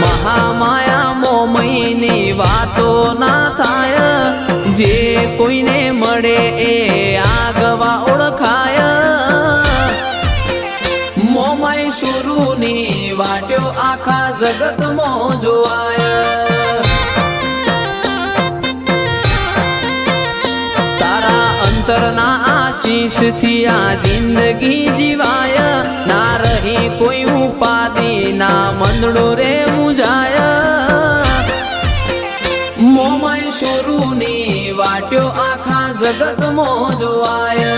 મહામાયા મોમયની વાતો ના થાય જે કોઈને મળે એ આગવા ઓળખાય મોમય સુરુની વાટ્યો આખા જગતમાં જોવાય તારા અંતરના આશીષથી આ જિંદગી જીવાય ના રહી કોઈ ઉપાધિ ના મંદડો રે મુજાય મોમય સુરુની વાટ્યો આખા જગતમાં જોવાય